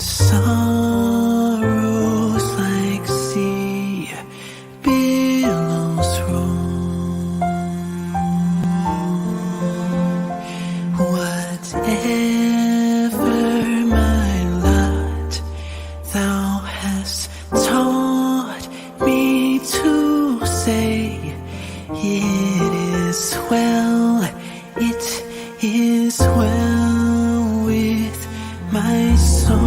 sorrows like sea billows roam. Whatever my lot, thou hast taught me to say, it is well, it is well with my soul.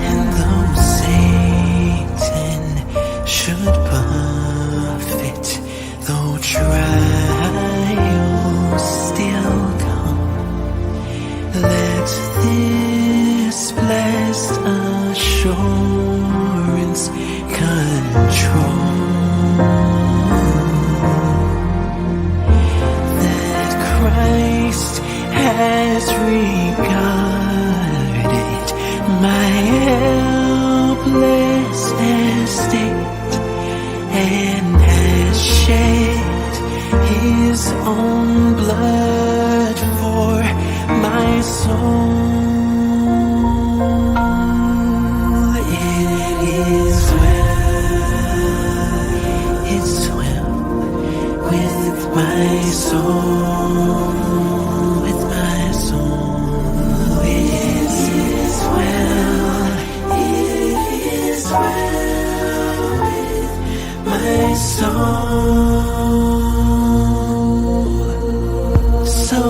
And though Satan should buffet, though trials still come, let this blessed assurance control that Christ has regarded my helpless estate and has shed his own blood for my soul. It is well, it's well with my soul, with my soul. It is well, it is well with my soul. So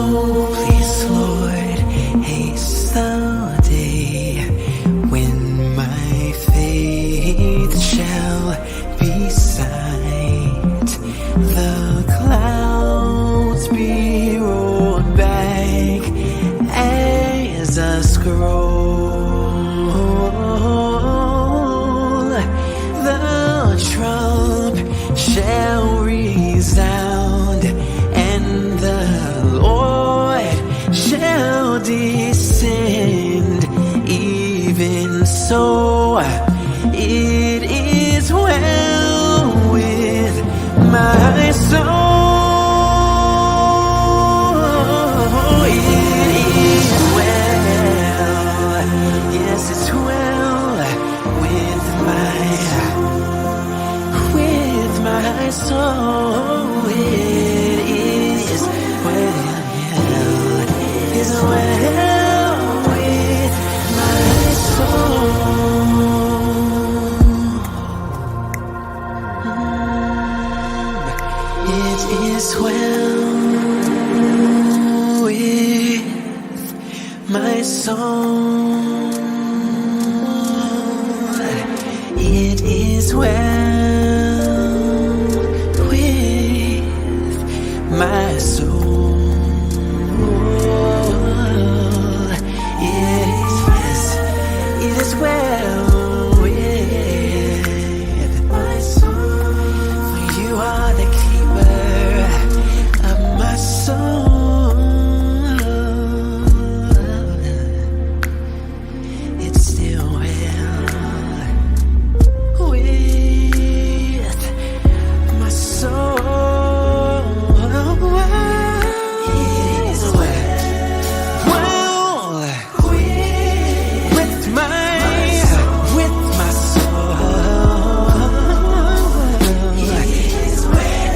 please, Lord, haste the day when my faith shall be sight, the clouds be rolled back as a scroll, the trump shall resound, and the Lord shall descend. Even so, it is well with my soul. It is well, yes, it's well with my soul. It is well, is well with my soul. It is well with my soul. It is well with my soul. It is well with my soul. For you are the keeper of my soul. It's still well with my soul. It is well with my soul.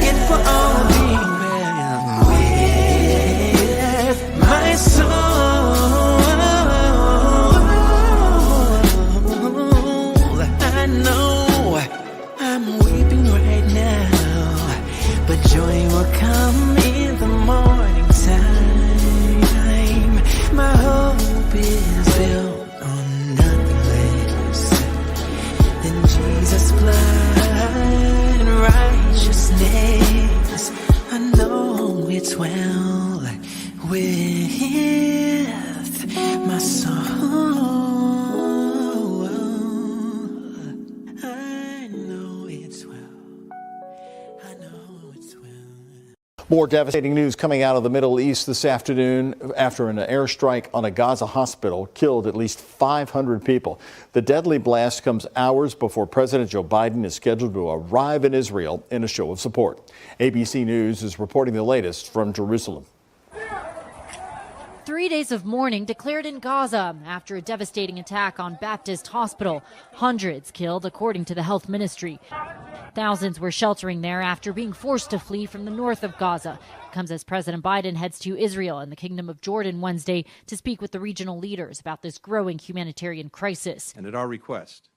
It will all be well with my soul. I know I'm weeping right now, but joy will come in the morning time. My hope is built on nothing less than Jesus' blood and righteousness. I know it's well with my soul. I know it's well. I know it's well. More devastating news coming out of the Middle East this afternoon after an airstrike on a Gaza hospital killed at least 500 people. The deadly blast comes hours before President Joe Biden is scheduled to arrive in Israel in a show of support. ABC News is reporting the latest from Jerusalem. 3 days of mourning declared in Gaza after a devastating attack on Baptist Hospital. Hundreds killed, according to the health ministry. Thousands were sheltering there after being forced to flee from the north of Gaza. It comes as President Biden heads to Israel and the Kingdom of Jordan Wednesday to speak with the regional leaders about this growing humanitarian crisis. And at our request,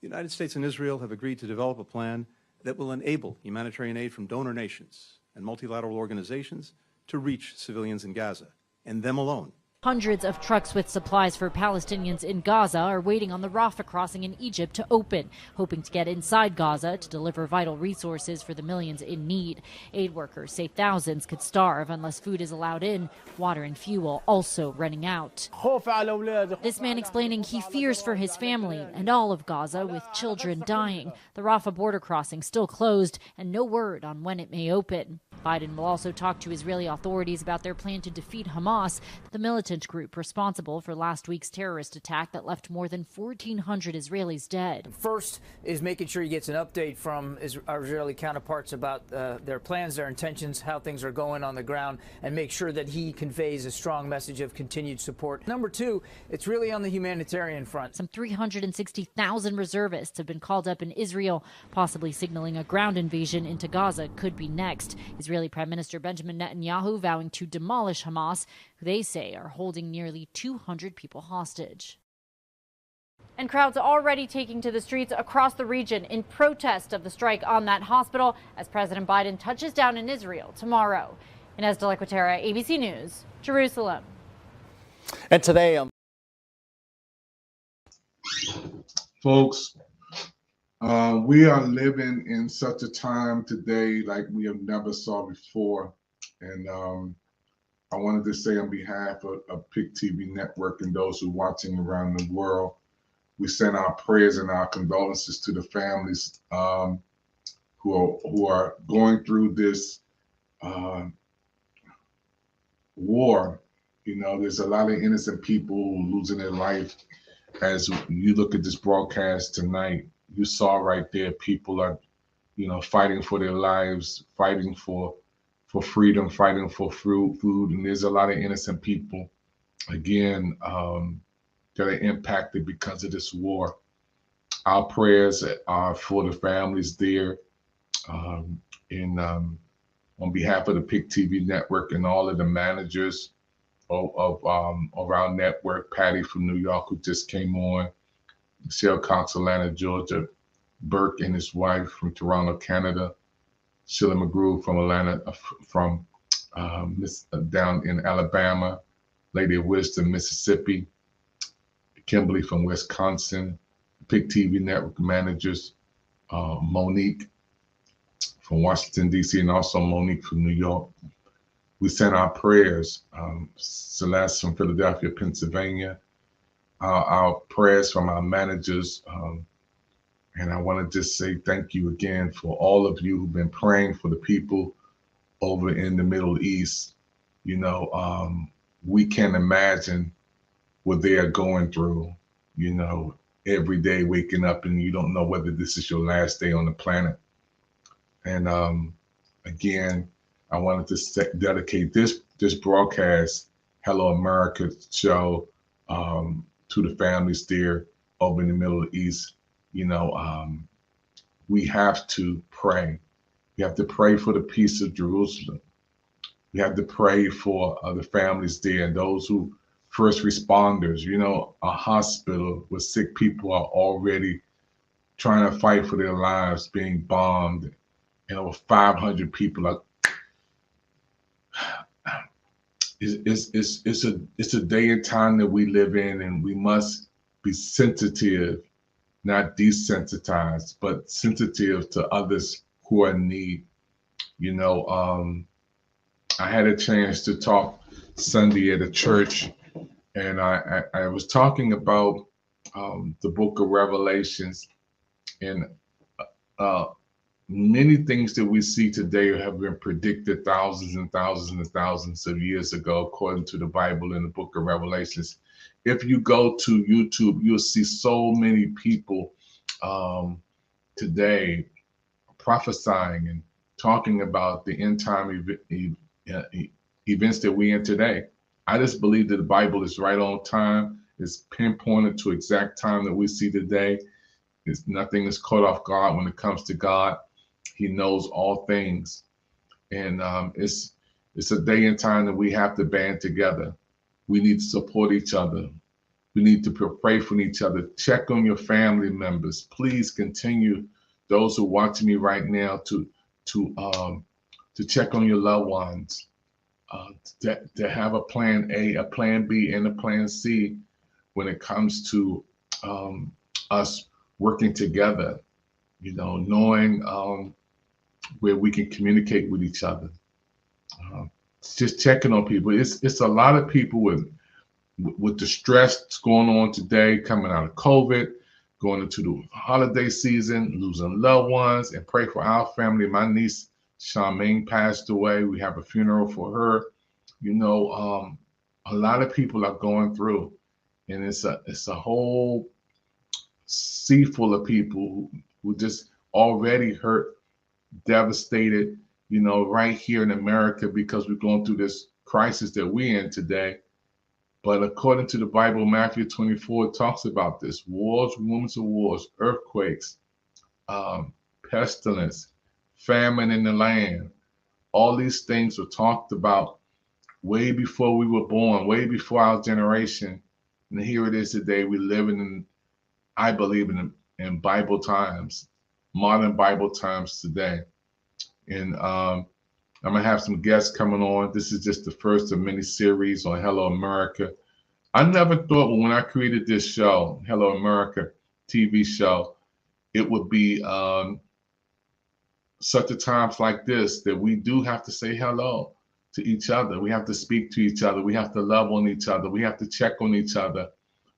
the United States and Israel have agreed to develop a plan that will enable humanitarian aid from donor nations and multilateral organizations to reach civilians in Gaza, and them alone. Hundreds of trucks with supplies for Palestinians in Gaza are waiting on the Rafah crossing in Egypt to open, hoping to get inside Gaza to deliver vital resources for the millions in need. Aid workers say thousands could starve unless food is allowed in, water and fuel also running out. This man explaining he fears for his family and all of Gaza, with children dying. The Rafah border crossing still closed and no word on when it may open. Biden will also talk to Israeli authorities about their plan to defeat Hamas, the militant group responsible for last week's terrorist attack that left more than 1,400 Israelis dead. First is making sure he gets an update from our Israeli counterparts about their plans, their intentions, how things are going on the ground, and make sure that he conveys a strong message of continued support. Number two, it's really on the humanitarian front. Some 360,000 reservists have been called up in Israel, possibly signaling a ground invasion into Gaza could be next. Israeli Prime Minister Benjamin Netanyahu vowing to demolish Hamas, who they say are holding nearly 200 people hostage. And crowds already taking to the streets across the region in protest of the strike on that hospital as President Biden touches down in Israel tomorrow. Inez de la Quatera, ABC News, Jerusalem. And today, folks, we are living in such a time today like we have never saw before. And I wanted to say on behalf of PIC TV Network and those who are watching around the world, we send our prayers and our condolences to the families who are going through this war. You know, there's a lot of innocent people losing their life. As you look at this broadcast tonight, you saw right there, people are, you know, fighting for their lives, fighting for freedom, fighting for food. And there's a lot of innocent people, again, that are impacted because of this war. Our prayers are for the families there. On behalf of the PIC TV Network and all of the managers of our network, Patty from New York, who just came on, Michelle Cox, Atlanta, Georgia, Burke and his wife from Toronto, Canada, Sheila McGrew from Atlanta, down in Alabama, Lady of Wisdom, Mississippi, Kimberly from Wisconsin, PIC TV Network managers, Monique from Washington, D.C., and also Monique from New York. We send our prayers, Celeste from Philadelphia, Pennsylvania, our prayers from our managers. And I want to just say thank you again for all of you who've been praying for the people over in the Middle East. You know, we can't imagine what they are going through, you know, every day waking up and you don't know whether this is your last day on the planet. And again, I wanted to dedicate this broadcast, Hello America show, to the families there over in the Middle East. You know, we have to pray. We have to pray for the peace of Jerusalem. We have to pray for the families there and those who, first responders. You know, a hospital with sick people are already trying to fight for their lives, being bombed, and over 500 people are. It's a day and time that we live in, and we must be sensitive, not desensitized, but sensitive to others who are in need. You know, I had a chance to talk Sunday at a church, and I was talking about the book of Revelations, and many things that we see today have been predicted thousands and thousands and thousands of years ago, according to the Bible in the book of Revelations. If you go to YouTube, you'll see so many people today prophesying and talking about the end time events that we in today. I just believe that the Bible is right on time. It's pinpointed to exact time that we see today. Nothing is caught off guard when it comes to God. He knows all things. And it's a day and time that we have to band together. We need to support each other. We need to pray for each other. Check on your family members. Please continue, those who are watching me right now, to check on your loved ones. To have a plan A, a plan B, and a plan C when it comes to us working together, knowing where we can communicate with each other. Just checking on people. It's a lot of people with the stress that's going on today, coming out of COVID, going into the holiday season, losing loved ones, and pray for our family. My niece, Charmaine, passed away. We have a funeral for her. A lot of people are going through, and it's a whole sea full of people who just already hurt, devastated, right here in America, because we're going through this crisis that we're in today. But according to the Bible, Matthew 24 talks about this: wars, rumors of wars, earthquakes, pestilence, famine in the land. All these things were talked about way before we were born, way before our generation. And here it is today. We're living in, I believe, in Bible times, modern Bible times today. And I'm going to have some guests coming on. This is just the first of many series on Hello America. I never thought when I created this show, Hello America TV show, it would be such a times like this that we do have to say hello to each other. We have to speak to each other. We have to love on each other. We have to check on each other.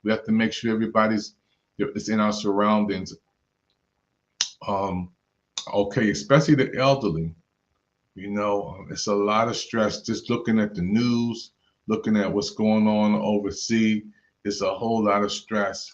We have to make sure everybody's in our surroundings. Okay, especially the elderly. It's a lot of stress just looking at the news, looking at what's going on overseas. It's a whole lot of stress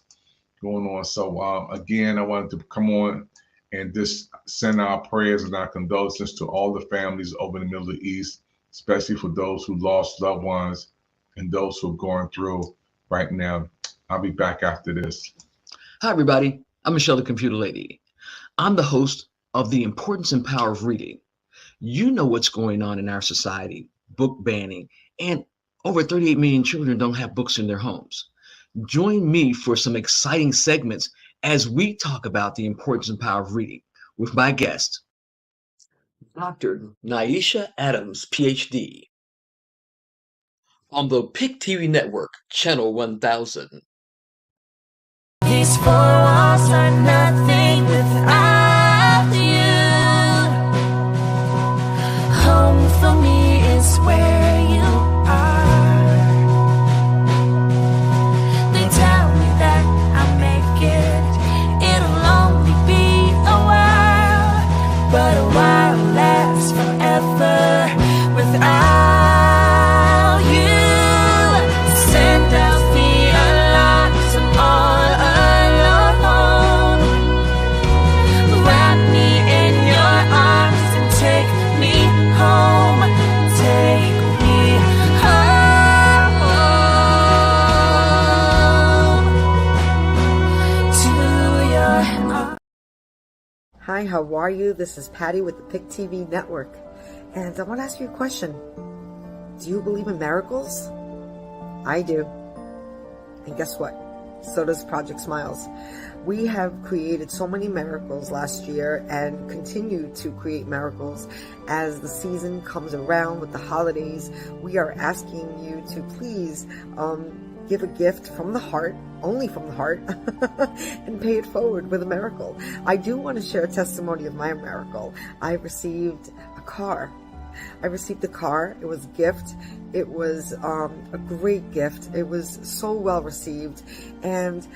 going on. So again, I wanted to come on and just send our prayers and our condolences to all the families over in the Middle East, especially for those who lost loved ones and those who are going through right now. I'll be back after this. Hi, everybody. I'm Michelle, the Computer Lady. I'm the host of The Importance and Power of Reading. You know what's going on in our society, book banning, and over 38 million children don't have books in their homes. Join me for some exciting segments as we talk about the importance and power of reading with my guest, Dr. Naisha Adams, PhD, on the PIC TV network, channel 1000. These four walls are nothing without you. Home for me is where you are. They tell me that I'll make it. It'll only be a while, but a while lasts forever without you. Send out the alarms, I'm all alone. Wrap me in your arms and take me home. Take me home to your arms. Hi, how are you? This is Patty with the PIC TV network. And I want to ask you a question. Do you believe in miracles? I do. And guess what? So does Project Smiles. We have created so many miracles last year and continue to create miracles as the season comes around with the holidays. We are asking you to please give a gift from the heart, only from the heart, and pay it forward with a miracle. I do want to share a testimony of my miracle. I received a car. I received a car. It was a gift. It was a great gift. It was so well received. And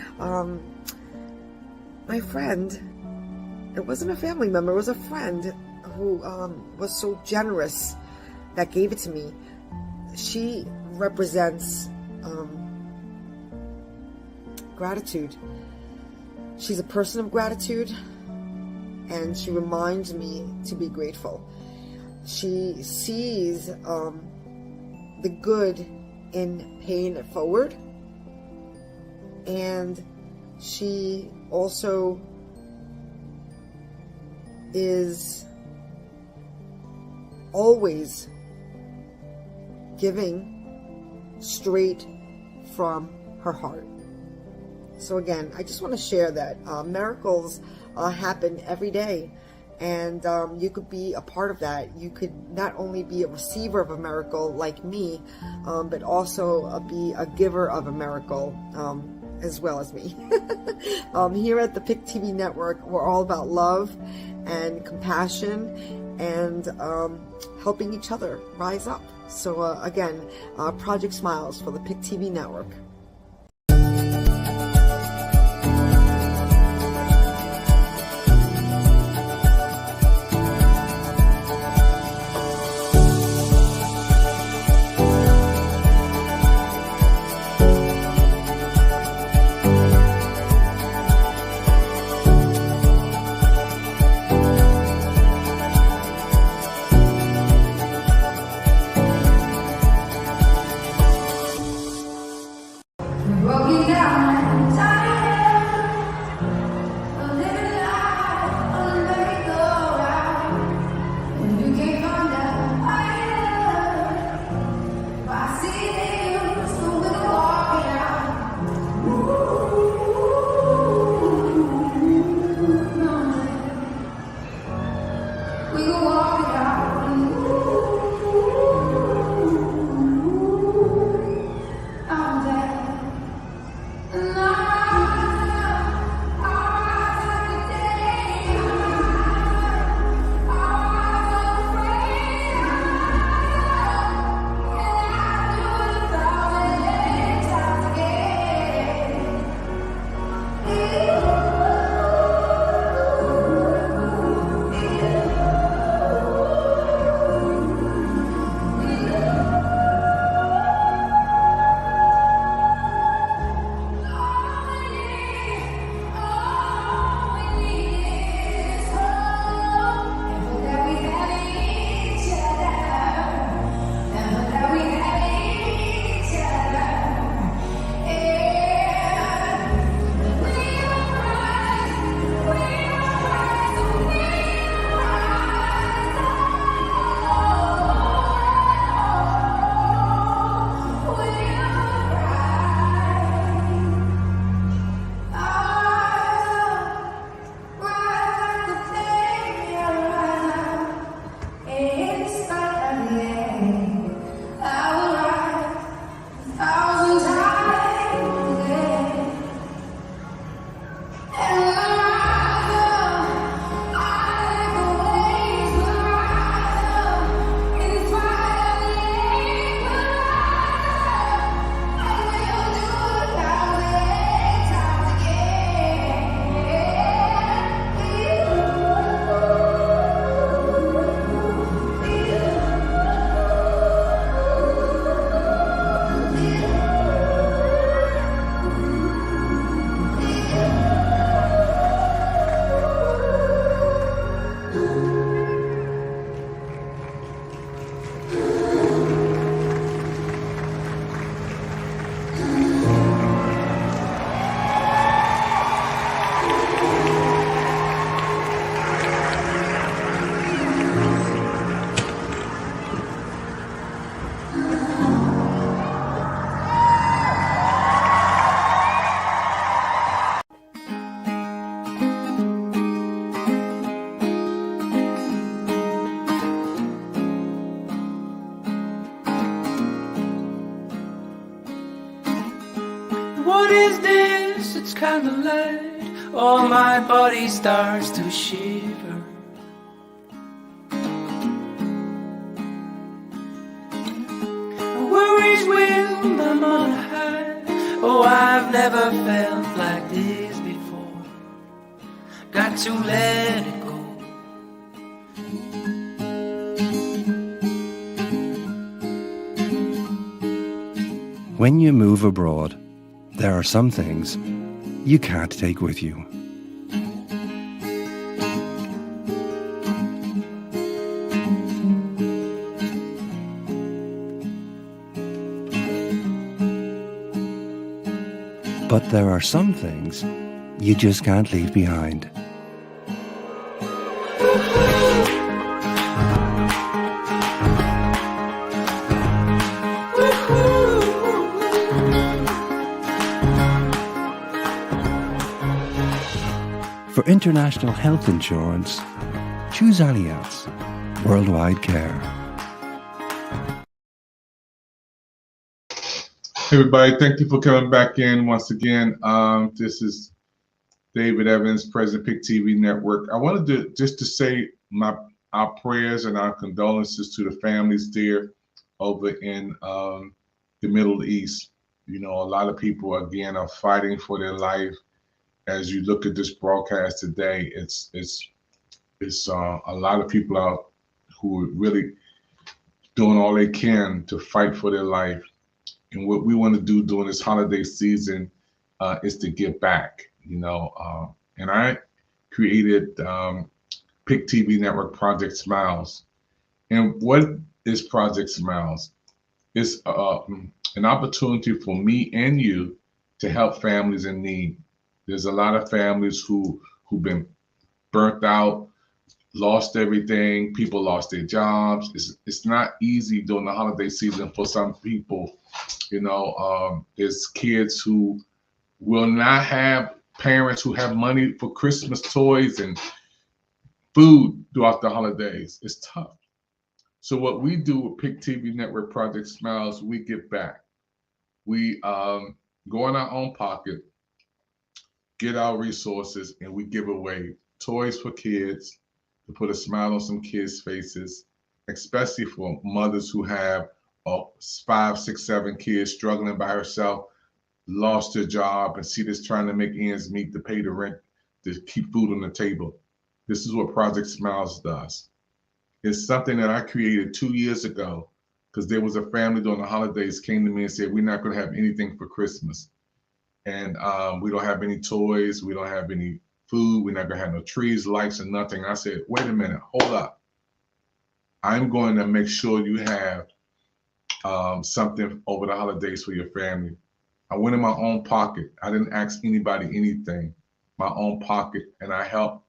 my friend, it wasn't a family member, it was a friend who was so generous that gave it to me. She represents gratitude. She's a person of gratitude, and she reminds me to be grateful. She sees the good in paying it forward. And she also is always giving straight from her heart. So again, I just want to share that miracles happen every day, and you could be a part of that. You could not only be a receiver of a miracle like me, but also be a giver of a miracle as well as me. Here at the PIC TV network, we're all about love and compassion and helping each other rise up. So again, Project Smiles for the PIC TV network. What is this? It's kinda light. All my body starts to shiver. Worries will I'm on a high. Oh, I've never felt like this before. Got to let it go. When you move abroad, there are some things you can't take with you. But there are some things you just can't leave behind. For international health insurance, choose Allianz Worldwide Care. Hey everybody, thank you for coming back in once again. This is David Evans, President Pick TV Network. I wanted to say our prayers and our condolences to the families there over in the Middle East. You know, a lot of people again are fighting for their life. As you look at this broadcast today, it's a lot of people out who are really doing all they can to fight for their life. And what we want to do during this holiday season is to give back, you know. And I created Pick TV Network Project Smiles. And what is Project Smiles? It's an opportunity for me and you to help families in need. There's a lot of families who've been burnt out, lost everything. People lost their jobs. It's not easy during the holiday season for some people. You know, there's kids who will not have parents who have money for Christmas toys and food throughout the holidays. It's tough. So what we do with Pick TV Network Project Smiles, we give back. We go in our own pocket, get our resources, and we give away toys for kids to put a smile on some kids' faces, especially for mothers who have 5, 6, 7 kids struggling by herself, lost their job, and see this trying to make ends meet to pay the rent, to keep food on the table. This is what Project Smiles does. It's something that I created 2 years ago because there was a family during the holidays came to me and said, we're not going to have anything for Christmas. And we don't have any toys. We don't have any food. We're not going to have no trees, lights, and nothing. I said, wait a minute, hold up. I'm going to make sure you have something over the holidays for your family. I went in my own pocket. I didn't ask anybody anything. My own pocket, and I helped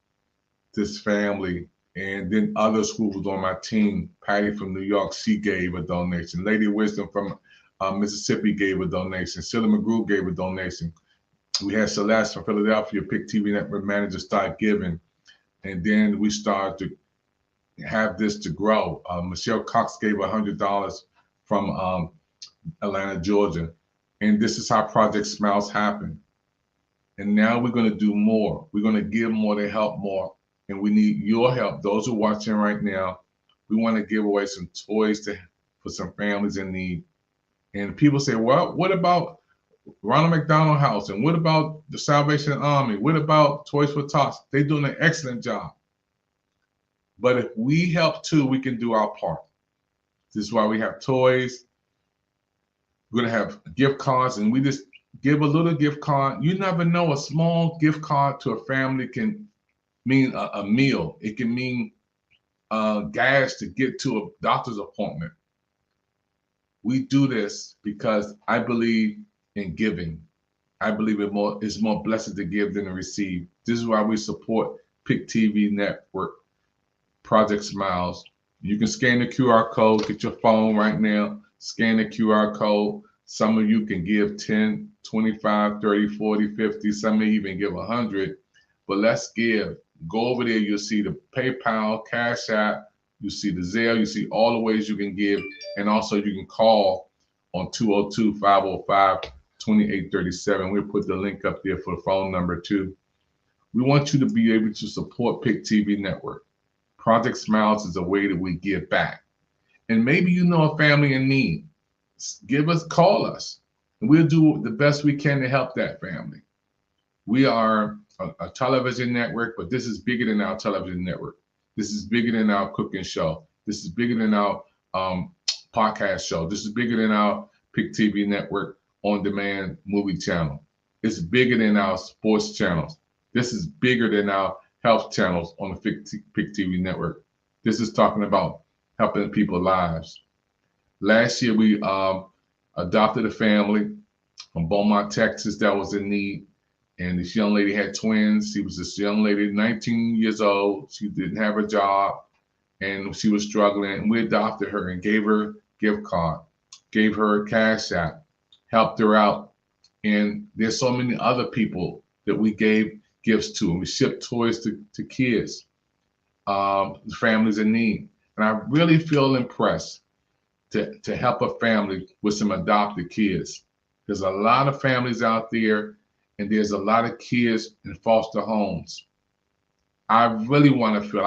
this family. And then others who was on my team, Patty from New York, she gave a donation. Lady Wisdom from Mississippi gave a donation. Sheila McGrew gave a donation. We had Celeste from Philadelphia, Pick TV Network manager, start giving. And then we started to have this to grow. Michelle Cox gave $100 from Atlanta, Georgia. And this is how Project Smiles happened. And now we're going to do more. We're going to give more to help more. And we need your help. Those who are watching right now, we want to give away some toys for some families in need. And people say, well, what about Ronald McDonald House? And what about the Salvation Army? What about Toys for Tots? They're doing an excellent job. But if we help too, we can do our part. This is why we have toys. We're going to have gift cards, and we just give a little gift card. You never know, a small gift card to a family can mean a meal. It can mean gas to get to a doctor's appointment. We do this because I believe in giving. I believe it's more blessed to give than to receive. This is why we support Pick TV Network Project Smiles. You can scan the QR code, get your phone right now, scan the QR code. Some of you can give 10, 25, 30, 40, 50. Some may even give 100. But let's give. Go over there, you'll see the PayPal, Cash App, you see the Zelle, you see all the ways you can give, and also you can call on 202-505-2837. We'll put the link up there for the phone number too. We want you to be able to support Pick TV Network. Project Smiles is a way that we give back. And maybe you know a family in need. Call us, and we'll do the best we can to help that family. We are a television network, but this is bigger than our television network. This is bigger than our cooking show. This is bigger than our podcast show. This is bigger than our Pick TV Network on-demand movie channel. It's bigger than our sports channels. This is bigger than our health channels on the Pick TV Network. This is talking about helping people's lives. Last year, we adopted a family from Beaumont, Texas, that was in need. And this young lady had twins. She was this young lady, 19 years old. She didn't have a job and she was struggling. And we adopted her and gave her a gift card, gave her a Cash App, helped her out. And there's so many other people that we gave gifts to, and we shipped toys to kids, families in need. And I really feel impressed to help a family with some adopted kids. There's a lot of families out there, and there's a lot of kids in foster homes. I really want to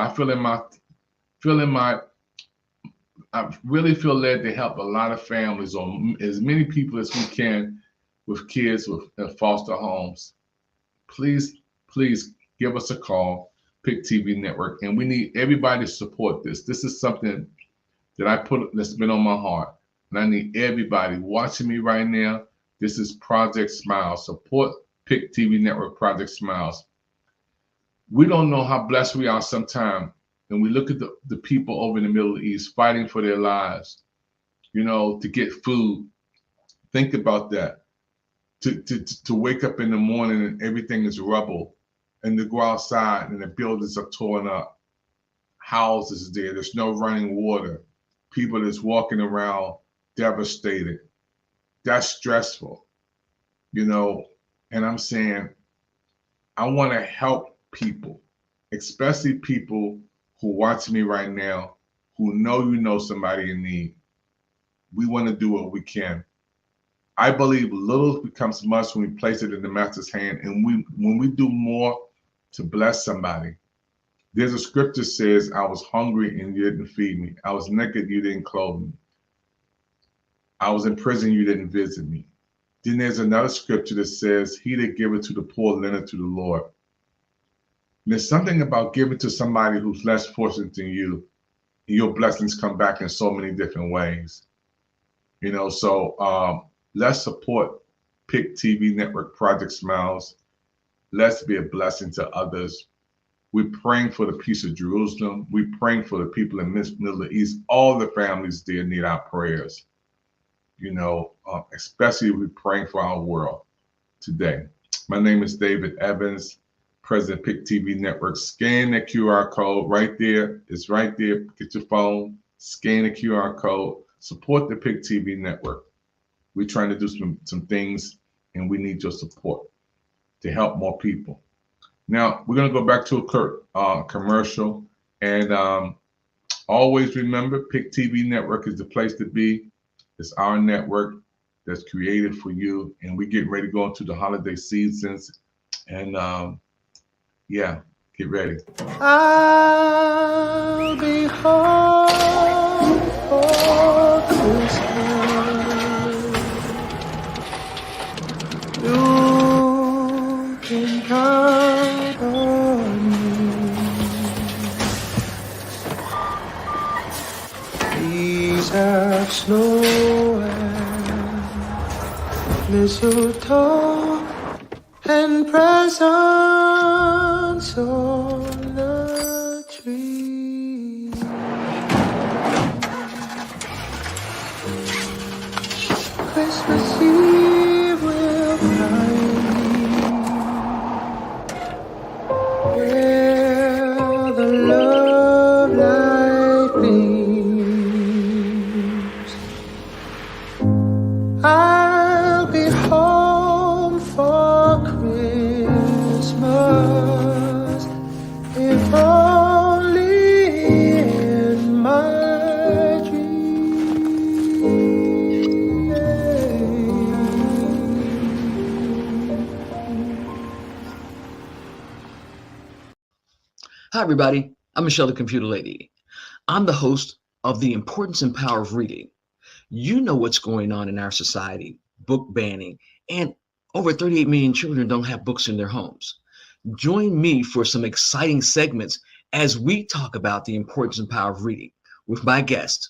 I really feel led to help a lot of families, or as many people as we can, with kids in foster homes. Please give us a call, PIC TV Network, and we need everybody to support this. This is something that that's been on my heart, and I need everybody watching me right now. This is Project Smiles. Support PIC TV Network, Project Smiles. We don't know how blessed we are sometimes, and we look at the people over in the Middle East fighting for their lives, to get food. Think about that. To wake up in the morning and everything is rubble, and to go outside and the buildings are torn up, houses there, there's no running water, people that's walking around devastated. That's stressful, and I'm saying I want to help people, especially people who watch me right now, who know somebody in need. We want to do what we can. I believe little becomes much when we place it in the master's hand, and when we do more to bless somebody. There's a scripture says, I was hungry and you didn't feed me. I was naked, you didn't clothe me. I was in prison, you didn't visit me. Then there's another scripture that says, he that giveth to the poor lendeth to the Lord. And there's something about giving to somebody who's less fortunate than you, and your blessings come back in so many different ways. So let's support PIC TV Network, Project Smiles. Let's be a blessing to others. We're praying for the peace of Jerusalem. We're praying for the people in the Middle East. All the families there need our prayers. Especially we're praying for our world today. My name is David Evans, President PIC TV Network. Scan that QR code right there. It's right there. Get your phone, scan the QR code, support the PIC TV Network. We're trying to do some things, and we need your support to help more people. Now, we're going to go back to a commercial, and always remember, PIC TV Network is the place to be. It's our network that's created for you, and we're getting ready to go into the holiday seasons, and get ready. I'll be home for Christmas. You can count on me. These have snow and mistletoe and presents on the tree. Christmas Eve will find where the love light beams. I'll be home for Christmas, if only in my dream. Hi, everybody. I'm Michelle, the Computer Lady. I'm the host of The Importance and Power of Reading. You know what's going on in our society, book banning, and over 38 million children don't have books in their homes. Join me for some exciting segments as we talk about the importance and power of reading with my guest,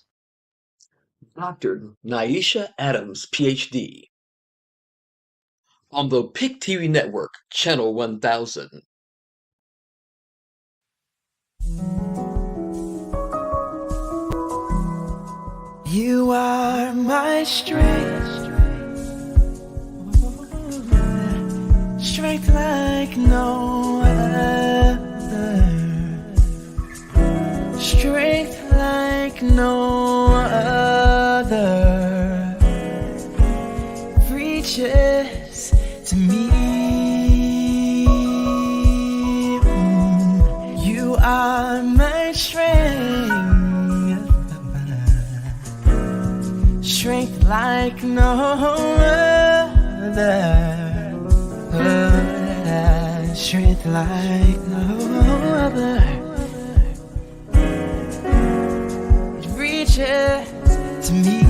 Dr. Naisha Adams, PhD, on the PIC TV Network, Channel 1000. You are my strength strength like no other. Strength like no other reaches to me. You are my strength. Strength like no other. Strength like no other. It reaches to me.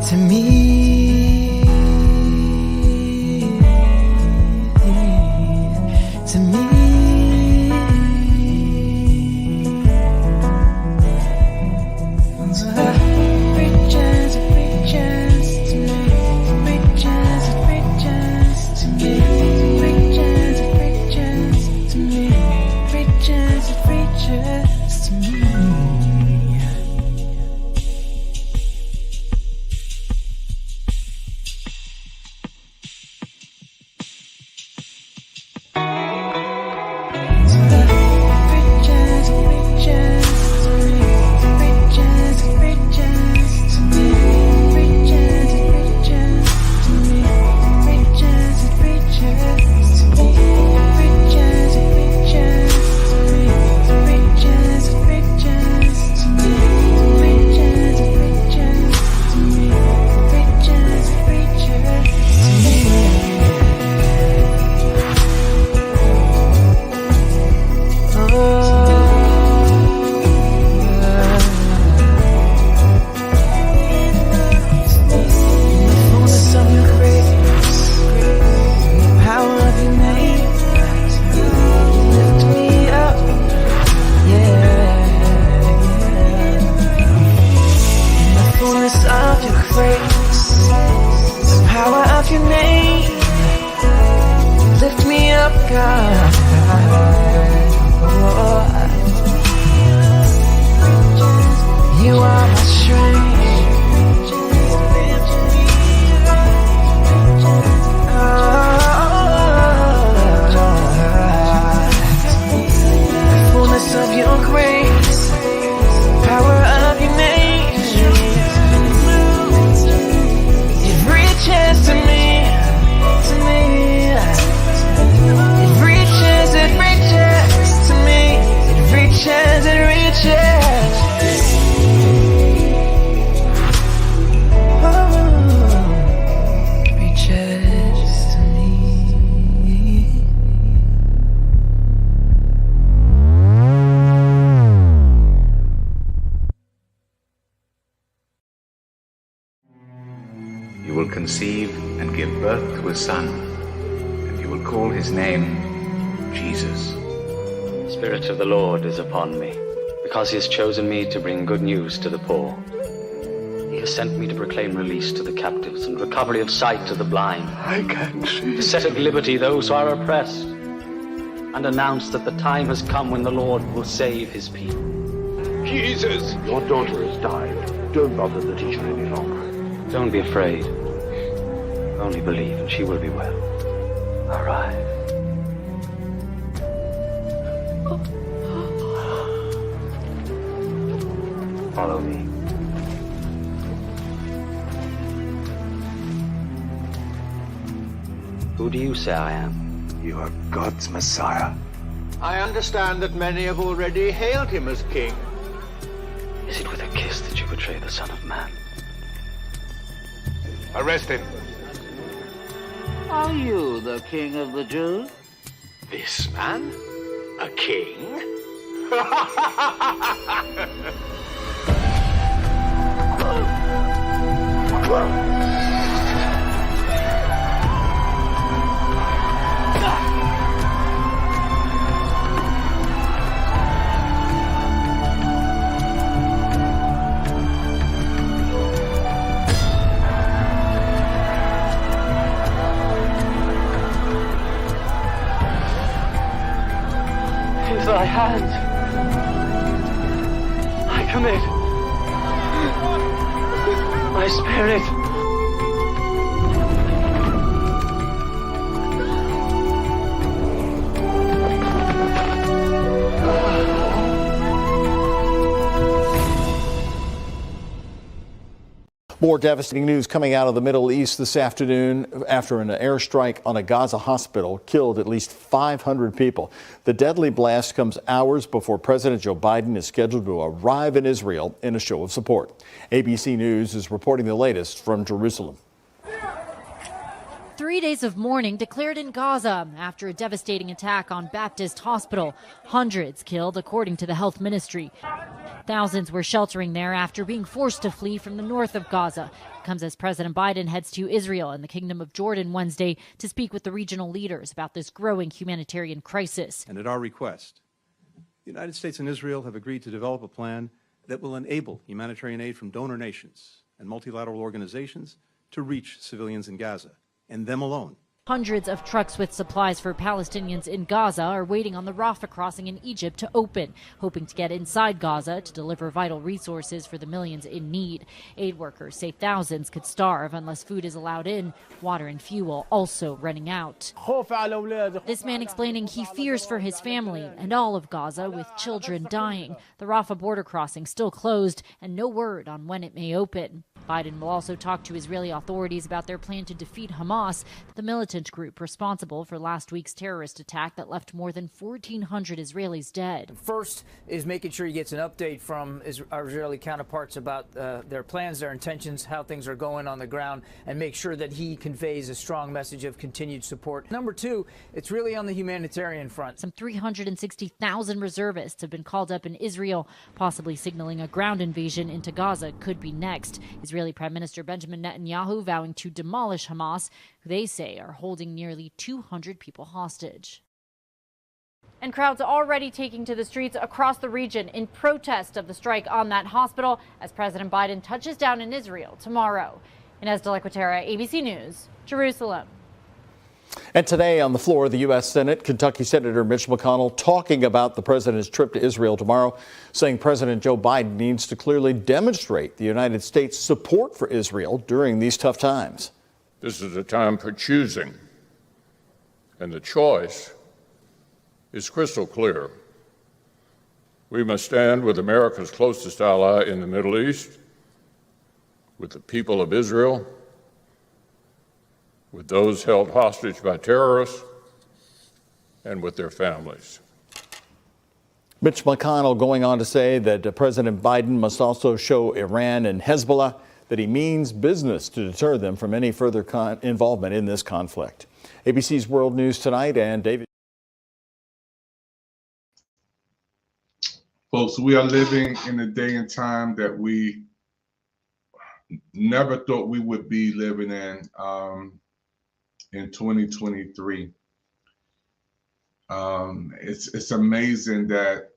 To me. To me. You will conceive and give birth to a son, and you will call his name Jesus. The Spirit of the Lord is upon me, because he has chosen me to bring good news to the poor. He has sent me to proclaim release to the captives and recovery of sight to the blind. I can see. To set at liberty those who are oppressed, and announce that the time has come when the Lord will save his people. Jesus! Your daughter has died. Don't bother the teacher any longer. Don't be afraid. Only believe and she will be well. Arise. Follow me. Who do you say I am? You are God's Messiah. I understand that many have already hailed him as king. Is it with a kiss that you betray the Son of Man? Arrest him. Are you the king of the Jews? This man? A king? Thy hand. commit my spirit. More devastating news coming out of the Middle East this afternoon after an airstrike on a Gaza hospital killed at least 500 people. The deadly blast comes hours before President Joe Biden is scheduled to arrive in Israel in a show of support. ABC News is reporting the latest from Jerusalem. 3 days of mourning declared in Gaza after a devastating attack on Baptist Hospital. Hundreds killed, according to the health ministry. Thousands were sheltering there after being forced to flee from the north of Gaza. It comes as President Biden heads to Israel and the Kingdom of Jordan Wednesday to speak with the regional leaders about this growing humanitarian crisis. And at our request, the United States and Israel have agreed to develop a plan that will enable humanitarian aid from donor nations and multilateral organizations to reach civilians in Gaza, and them alone. Hundreds of trucks with supplies for Palestinians in Gaza are waiting on the Rafah crossing in Egypt to open, hoping to get inside Gaza to deliver vital resources for the millions in need. Aid workers say thousands could starve unless food is allowed in, water and fuel also running out. This man explaining he fears for his family and all of Gaza, with children dying. The Rafah border crossing still closed and no word on when it may open. Biden will also talk to Israeli authorities about their plan to defeat Hamas, the militant group responsible for last week's terrorist attack that left more than 1,400 Israelis dead. First is making sure he gets an update from our Israeli counterparts about their plans, their intentions, how things are going on the ground, and make sure that he conveys a strong message of continued support. Number two, it's really on the humanitarian front. Some 360,000 reservists have been called up in Israel, possibly signaling a ground invasion into Gaza could be next. Israeli Prime Minister Benjamin Netanyahu vowing to demolish Hamas, who they say are holding nearly 200 people hostage. And crowds already taking to the streets across the region in protest of the strike on that hospital as President Biden touches down in Israel tomorrow. Inez de la Quatera, ABC News, Jerusalem. And today on the floor of the U.S. Senate, Kentucky Senator Mitch McConnell talking about the president's trip to Israel tomorrow, saying President Joe Biden needs to clearly demonstrate the United States' support for Israel during these tough times. This is a time for choosing, and the choice is crystal clear. We must stand with America's closest ally in the Middle East, with the people of Israel, with those held hostage by terrorists, and with their families. Mitch McConnell going on to say that President Biden must also show Iran and Hezbollah that he means business to deter them from any further involvement in this conflict. ABC's World News Tonight and David. Folks, we are living in a day and time that we never thought we would be living in 2023. It's amazing that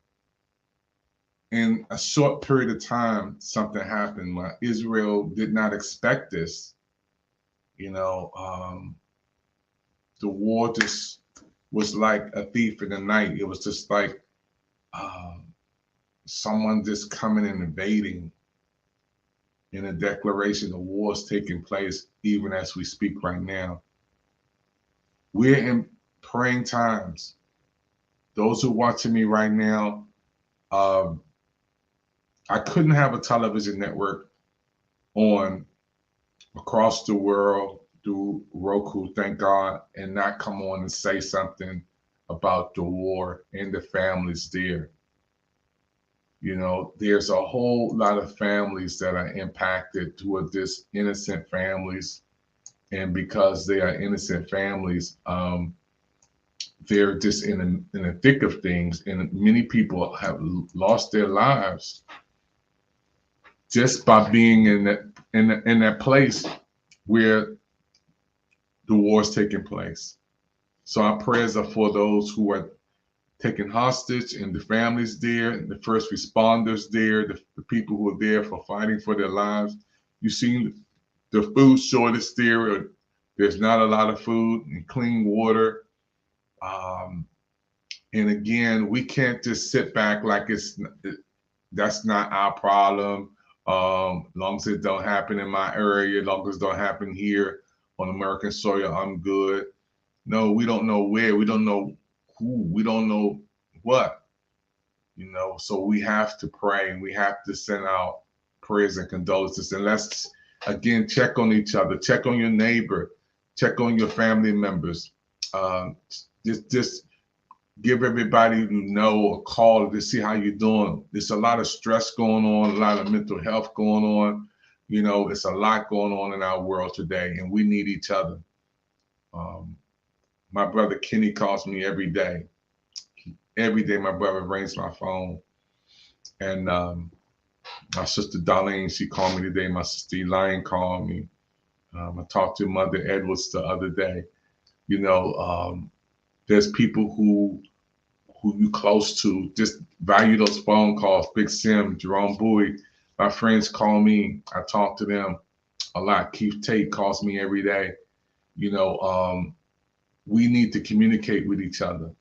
in a short period of time, something happened. Israel did not expect this. The war just was like a thief in the night. It was just like someone just coming and invading. In a declaration of war is taking place even as we speak right now. We're in praying times. Those who are watching me right now, I couldn't have a television network on across the world through Roku, thank God, and not come on and say something about the war and the families there. There's a whole lot of families that are impacted who are just innocent families. And because they are innocent families, they're just in the thick of things. And many people have lost their lives just by being in that place where the war is taking place. So our prayers are for those who are taken hostage and the families there, and the first responders there, the people who are there for fighting for their lives. You've seen the food shortage there. There's not a lot of food and clean water. And again, we can't just sit back like That's not our problem. Long as it don't happen in my area, long as it don't happen here on American soil, I'm good. No, we don't know where, we don't know who, we don't know what, so we have to pray and we have to send out prayers and condolences. And let's, again, check on each other, check on your neighbor, check on your family members. Just give everybody you know a call to see how you're doing. There's a lot of stress going on, a lot of mental health going on. It's a lot going on in our world today, and we need each other. My brother Kenny calls me every day. Every day my brother rings my phone. And my sister Darlene, she called me today. My sister Elaine called me. I talked to Mother Edwards the other day. There's people who you close to, just value those phone calls. Big Sim, Jerome Bowie, my friends call me. I talk to them a lot. Keith Tate calls me every day. We need to communicate with each other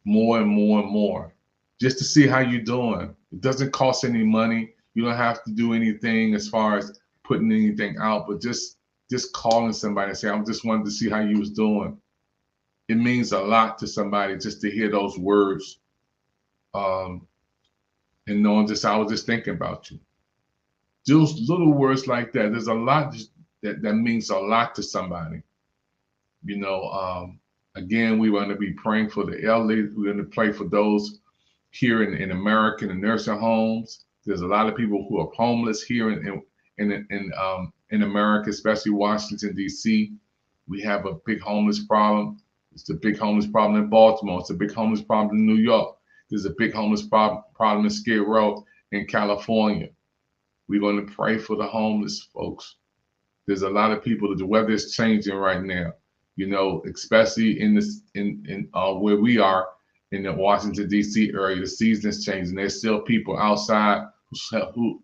more and more and more, just to see how you're doing. It doesn't cost any money. You don't have to do anything as far as putting anything out, but just calling somebody and say, I just wanted to see how you was doing. It means a lot to somebody just to hear those words, and knowing I was just thinking about you. Just little words like that. There's a lot that means a lot to somebody. Again, we want to be praying for the elderly. We're going to pray for those here in America, in the nursing homes. There's a lot of people who are homeless here in America, especially Washington, D.C. We have a big homeless problem. It's a big homeless problem in Baltimore. It's a big homeless problem in New York. There's a big homeless problem in Skid Row in California. We're going to pray for the homeless folks. There's a lot of people. The weather is changing right now. Especially in where we are in the Washington D.C. area, the season is changing. There's still people outside who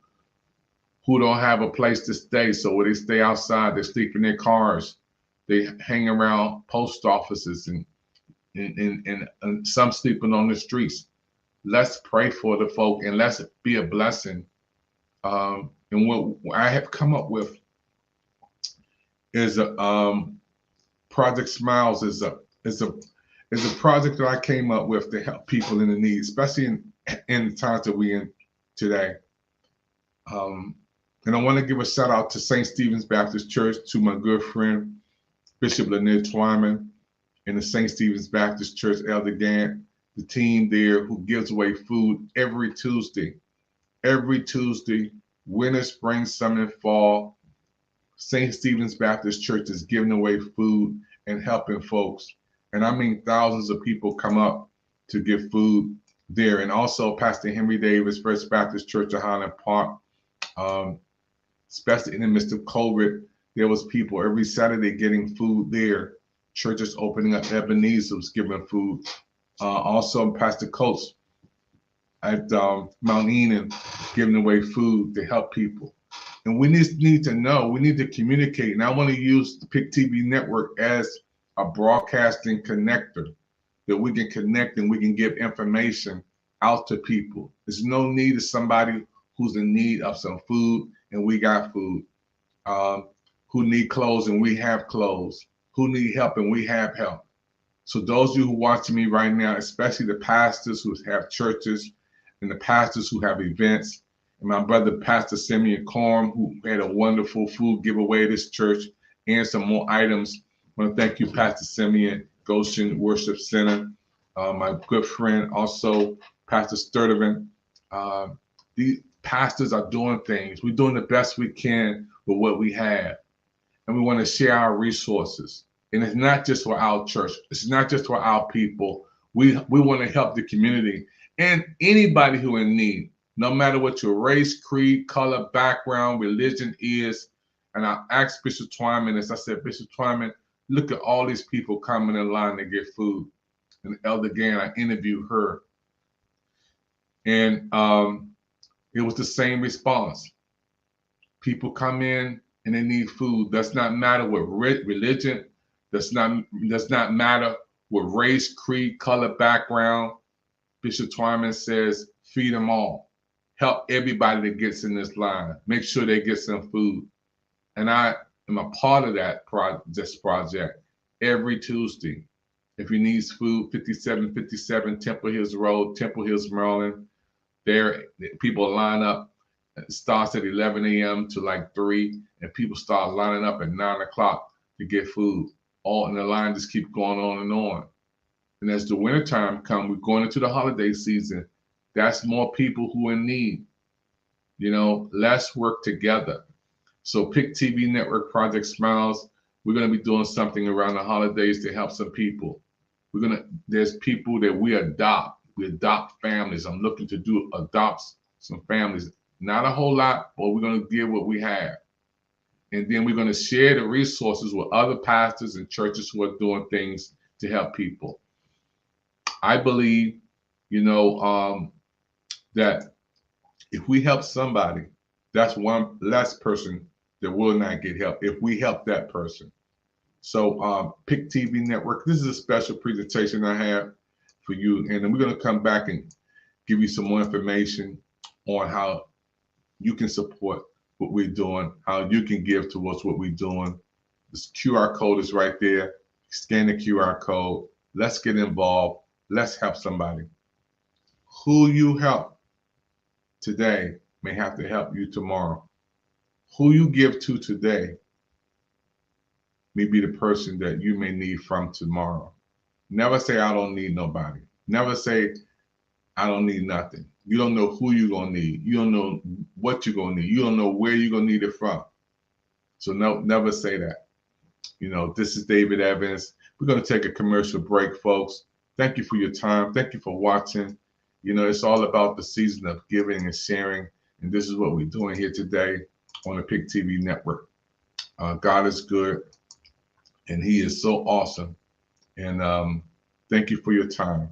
don't have a place to stay. So when they stay outside, they sleep in their cars. They hang around post offices and some sleeping on the streets. Let's pray for the folk and let's be a blessing. And what I have come up with is Project Smiles is a project that I came up with to help people in the need, especially in the times that we're in today. And I want to give a shout out to St. Stephen's Baptist Church, to my good friend Bishop Lanier Twyman and the St. Stephen's Baptist Church, Elder Gant, the team there who gives away food every Tuesday. Every Tuesday, winter, spring, summer, and fall, St. Stephen's Baptist Church is giving away food and helping folks. And I mean, thousands of people come up to give food there. And also Pastor Henry Davis, First Baptist Church of Highland Park, especially in the midst of COVID, there was people every Saturday getting food there. Churches opening up. Ebenezer was giving food. Also Pastor Coates at Mount Enon giving away food to help people. And we need to know, we need to communicate. And I want to use the PIC TV network as a broadcasting connector, that we can connect and we can give information out to people. There's no need of somebody who's in need of some food and we got food, who need clothes and we have clothes, who need help and we have help. So those of you who are watching me right now, especially the pastors who have churches and the pastors who have events, and my brother, Pastor Simeon Corm, who had a wonderful food giveaway at this church and some more items. I want to thank you, Pastor Simeon, Goshen Worship Center. My good friend, also Pastor Sturdivant. These pastors are doing things. We're doing the best we can with what we have. And we want to share our resources. And it's not just for our church. It's not just for our people. We want to help the community and anybody who in need, no matter what your race, creed, color, background, religion is. And I asked Bishop Twyman, as I said, Bishop Twyman, look at all these people coming in line to get food. And Elder Gann, I interviewed her. And it was the same response. People come in and they need food. Does not matter what religion, does not matter what race, creed, color, background. Bishop Twyman says, feed them all. help everybody that gets in this line. Make sure they get some food. And I am a part of this project every Tuesday. If you need food, 5757 Temple Hills Road, Temple Hills, Maryland. There, people line up. It starts at 11 a.m. to like 3, and people start lining up at 9 o'clock to get food. And the line just keeps going on and on. And as the wintertime comes, we're going into the holiday season. That's more people who are in need. You know, let's work together. So PIC TV Network Project Smiles, we're going to be doing something around the holidays to help some people. There's people that we adopt. We adopt families. I'm looking to adopt some families. Not a whole lot, but we're going to give what we have. And then we're going to share the resources with other pastors and churches who are doing things to help people. I believe, you know, that if we help somebody, that's one less person that will not get help if we help that person. So PIC TV Network, this is a special presentation I have for you. And then we're going to come back and give you some more information on how you can support what we're doing, how you can give towards what we're doing. This QR code is right there. Scan the QR code. Let's get involved. Let's help somebody. Who you help today may have to help you tomorrow. Who you give to today may be the person that you may need from tomorrow. Never say, I don't need nobody. Never say, I don't need nothing. You don't know who you're going to need. You don't know what you're going to need. You don't know where you're going to need it from. So no, never say that. You know, this is David Evans. We're going to take a commercial break, folks. Thank you for your time. Thank you for watching. You know, it's all about the season of giving and sharing. And this is what we're doing here today on the PIC TV Network. God is good, and he is so awesome. And thank you for your time.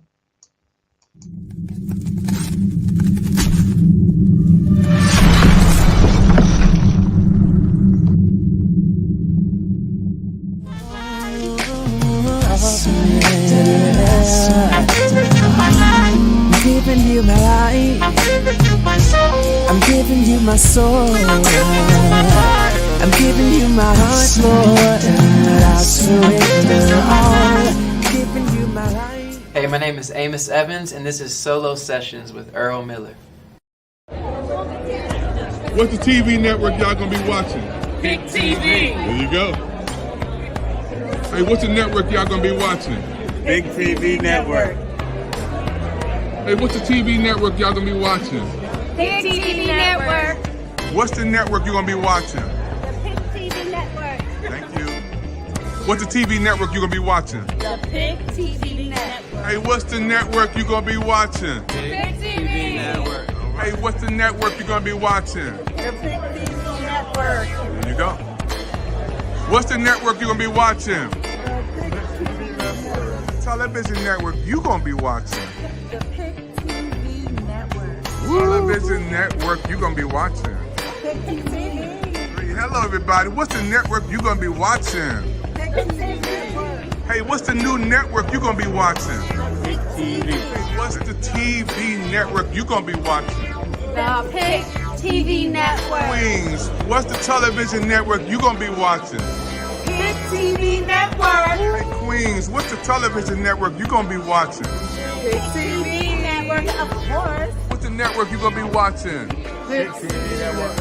I'm giving you my life, I'm giving you my soul, I'm giving you my heart, Lord, and I surrender all, giving you my life. Hey, my name is Amos Evans, and this is Solo Sessions with Earl Miller. What's the TV network y'all gonna be watching? PIC TV. There you go. Hey, what's the network y'all gonna be watching? PIC TV Network. Hey, what's the TV network y'all gonna be watching? PIC TV Network. What's the network you gonna be watching? The PIC TV Network. Thank you. What's the TV network you gonna be watching? The PIC TV Network. Hey, what's the network you gonna be watching? PIC TV Network. Hey, what's the network you gonna be watching? The PIC TV Network. There you go. What's the network you gonna be watching? Television network you gonna be watching. The PIC TV Network. Television network you gonna be watching. PIC TV. Hey, hello everybody. What's the network you gonna be watching? PIC TV Network. Hey, what's the new network you gonna be watching? PIC TV. Hey, what's the TV network you gonna be watching? The PIC TV Network. Queens, what's the television network you gonna be watching? PIC TV Network. Hey Queens, what's the television network you gonna be watching? PIC TV Network, of course. What's the network you gonna be watching? PIC TV Network.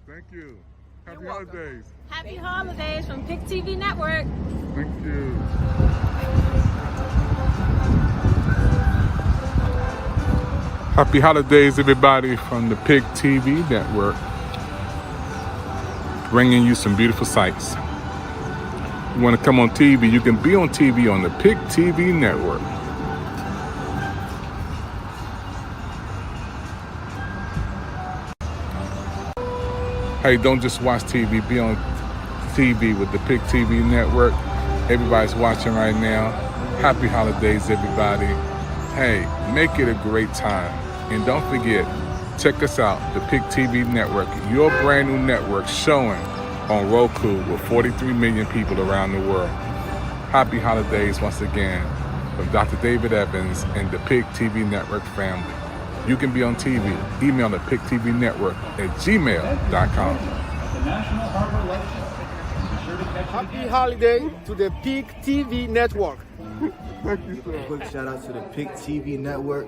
Thank you. Happy holidays. Happy holidays from Pick TV Network. Thank you. Happy holidays, everybody, from the Pick TV Network. Bringing you some beautiful sights. You want to come on TV, you can be on TV on the Pick TV Network. Hey, don't just watch TV, be on TV with the Pick TV Network. Everybody's watching right now. Happy holidays, everybody. Hey, make it a great time. And don't forget, check us out, the Pick TV Network, your brand new network showing on Roku with 43 million people around the world. Happy holidays once again from Dr. David Evans and the Pick TV Network family. You can be on TV. Email the picktvnetwork@gmail.com. Happy holiday to the Pick TV Network. Thank you, sir. Quick shout out to the Pick TV Network.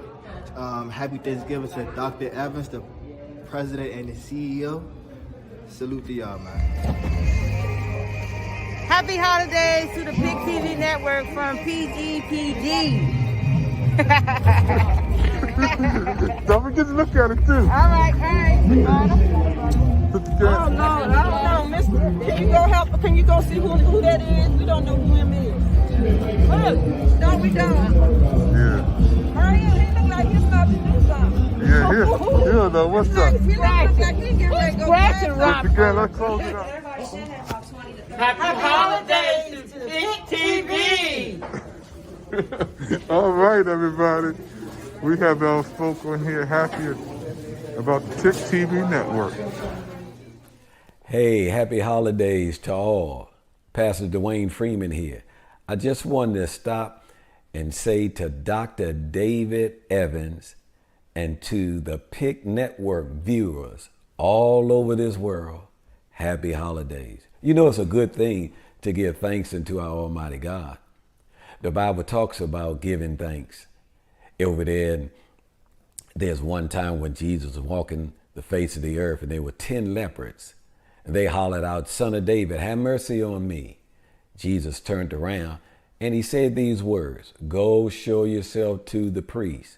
Happy Thanksgiving to Dr. Evans, the president and the CEO. Salute to y'all, man. Happy holidays to the Pick TV Network from PGPG. Don't forget to look at it too. All right. Oh no, I don't know, Mister. Can you go help? Can you go see who that is? We don't know who him is. Look, no, we don't. Yeah. Hurry up, he look like he's about to do something. Yeah, he don't know what's up. He look like he getting ready to go scratching rock. Again, let's close it up. Happy holidays to Pick TV. All right, everybody. We have our folk on here happy about the Pick TV Network. Hey, happy holidays to all. Pastor Dwayne Freeman here. I just wanted to stop and say to Dr. David Evans and to the Pick Network viewers all over this world, happy holidays. You know, it's a good thing to give thanks unto our Almighty God. The Bible talks about giving thanks. Over there, there's one time when Jesus was walking the face of the earth and there were 10 lepers. And they hollered out, "Son of David, have mercy on me." Jesus turned around and he said these words, "Go show yourself to the priest."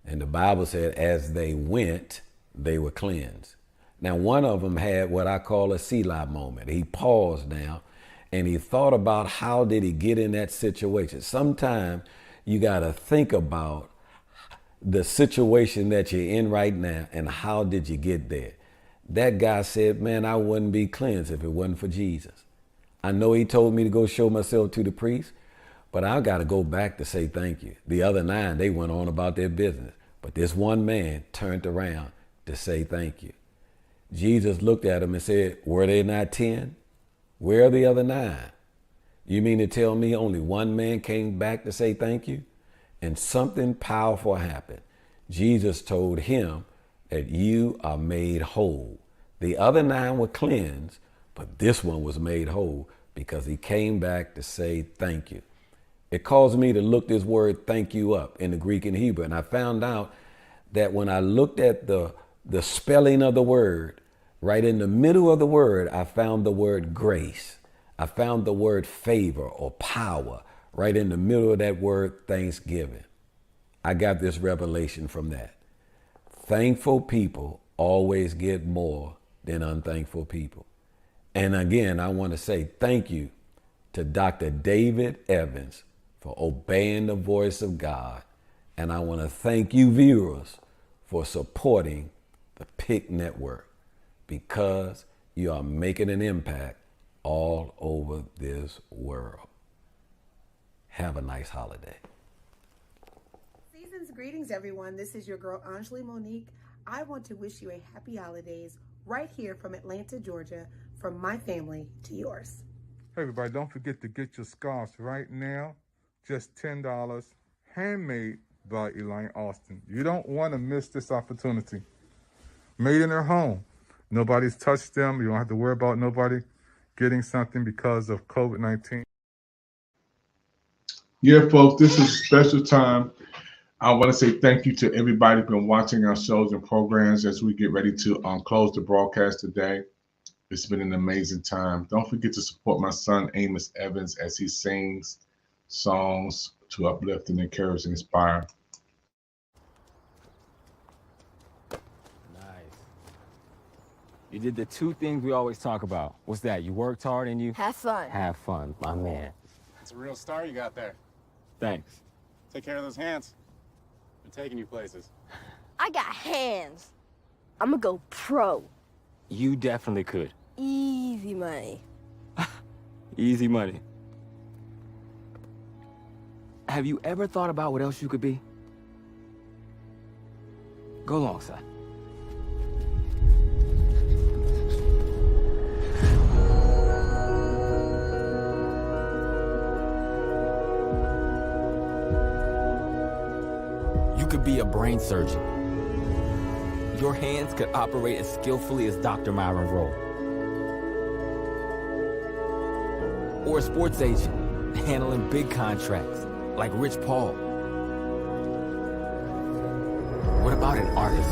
And the Bible said as they went, they were cleansed. Now, one of them had what I call a Selah moment. He paused now and he thought about how did he get in that situation. Sometimes you got to think about the situation that you're in right now and how did you get there. That guy said, man, I wouldn't be cleansed if it wasn't for Jesus. I know he told me to go show myself to the priest, but I got to go back to say thank you. The other 9, they went on about their business, but this one man turned around to say thank you. Jesus looked at him and said, were they not 10? Where are the other 9? You mean to tell me only one man came back to say thank you? And something powerful happened. Jesus told him that you are made whole. The other 9 were cleansed, but this one was made whole because he came back to say thank you. It caused me to look this word thank you up in the Greek and Hebrew. And I found out that when I looked at the spelling of the word, right in the middle of the word, I found the word grace. I found the word favor or power right in the middle of that word thanksgiving. I got this revelation from that. Thankful people always get more than unthankful people. And again, I want to say thank you to Dr. David Evans for obeying the voice of God. And I want to thank you viewers for supporting the Pick Network because you are making an impact all over this world. Have a nice holiday. Season's greetings, everyone. This is your girl, Anjali Monique. I want to wish you a happy holidays right here from Atlanta, Georgia, from my family to yours. Hey, everybody, don't forget to get your scarves right now. Just $10, handmade by Elaine Austin. You don't want to miss this opportunity. Made in her home. Nobody's touched them. You don't have to worry about nobody getting something because of COVID-19. Yeah, folks, this is a special time. I want to say thank you to everybody who's been watching our shows and programs as we get ready to close the broadcast today. It's been an amazing time. Don't forget to support my son, Amos Evans, as he sings songs to uplift and encourage and inspire. You did the two things we always talk about. What's that? You worked hard and you Have fun. have fun, my man. It's a real star you got there. Thanks. Take care of those hands. They're taking you places. I got hands. I'm gonna go pro. You definitely could. Easy money. Easy money. Have you ever thought about what else you could be? Go along, son. You could be a brain surgeon. Your hands could operate as skillfully as Dr. Myron Rowe. Or a sports agent, handling big contracts, like Rich Paul. What about an artist?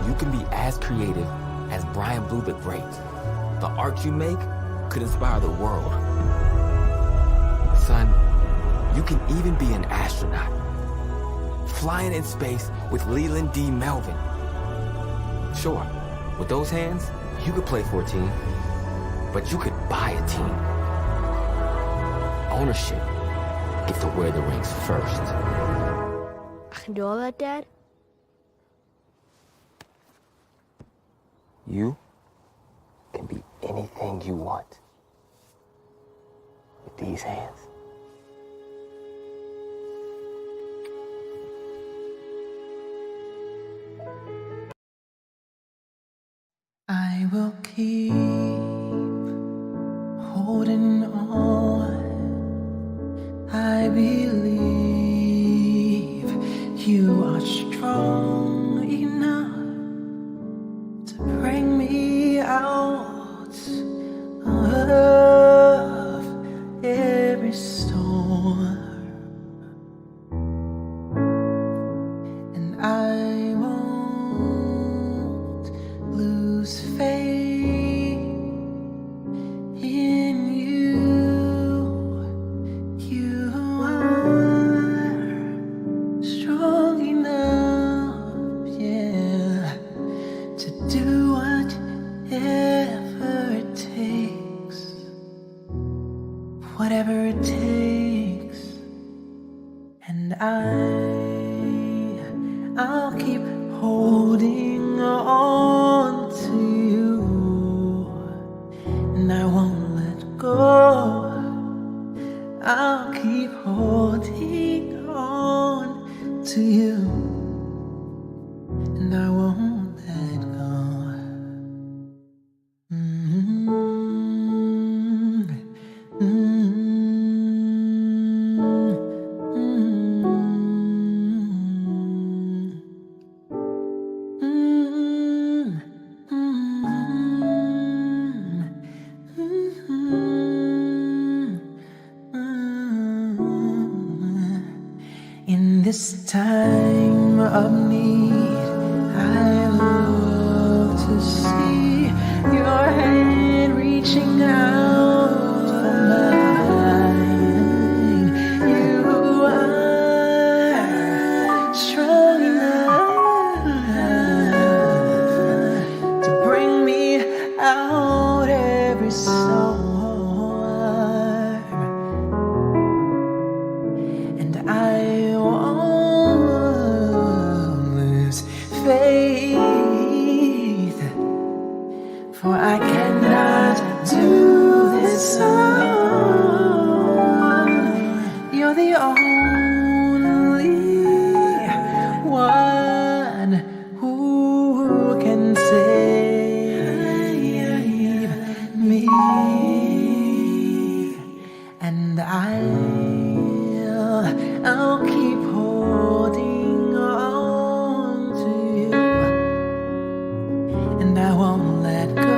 You can be as creative as Brian Blue the Great. The art you make could inspire the world. Son, you can even be an astronaut. Flying in space with Leland D. Melvin. Sure, with those hands, you could play for a team, but you could buy a team. Ownership. Get to wear the rings first. I can do all that, Dad? You can be anything you want with these hands. I will keep holding on. I believe you are strong enough to bring me out of every storm. And I won't lose faith in you. You are strong enough, yeah, to do whatever it takes, whatever it takes. And I'll keep holding on to you, and I won't let go. I'll keep holding on to you, and I won't let go. In this time of need, I love to see your hand reaching out for mine. You are strong enough to bring me out every storm. And I won't lose faith, for I cannot do this alone. You're the only one who can save me, and I'll keep holding on to you, and I won't let go.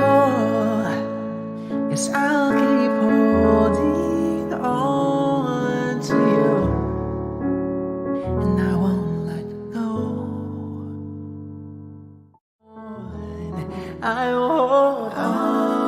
Yes, I'll keep holding on to you, and I won't let go. I hold on.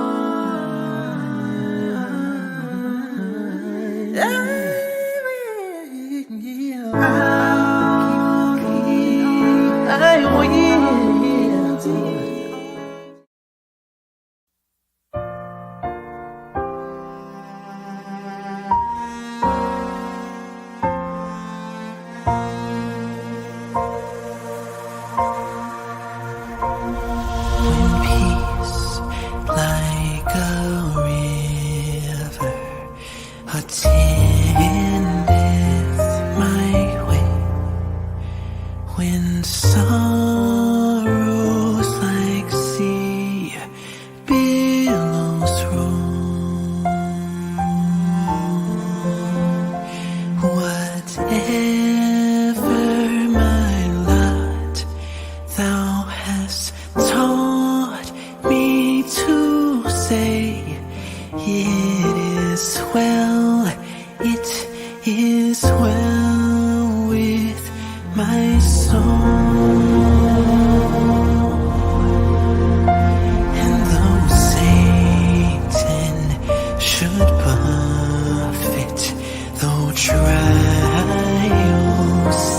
It is well, it is well with my soul. And though Satan should buffet, though trials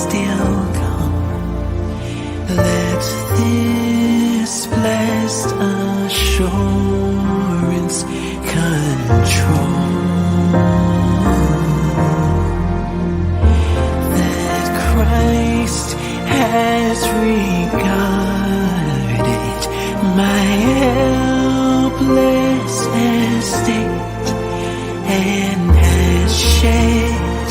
still come, let this blessed assurance control that Christ has regarded my helpless estate and has shed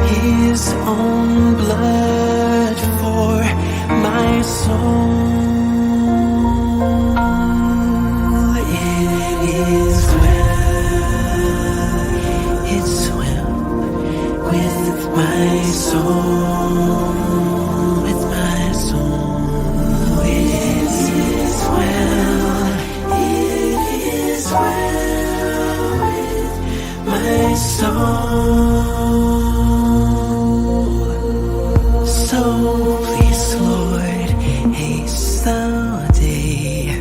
his own blood for my soul. It is well, it's well with my soul, with my soul. It is well, it is well with my soul. So please, Lord, haste the day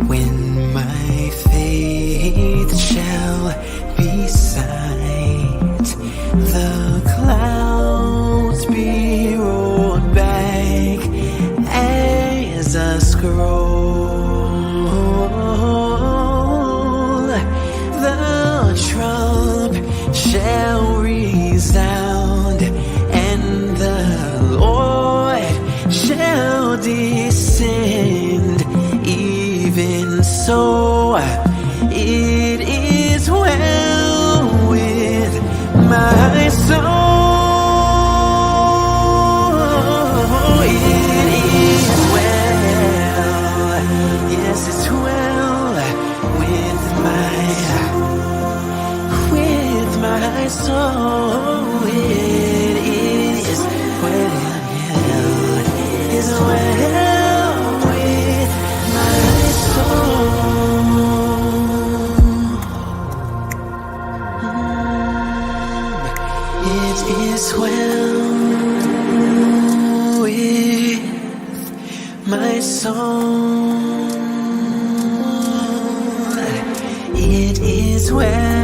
when my faith shall be sight, the clouds be rolled back as a scroll, the trump shall resound, and the Lord shall descend. Even so, it is well with my soul. It is well, yes, it's well with my soul. It is well, is well with my soul. It is well with my soul. It is well.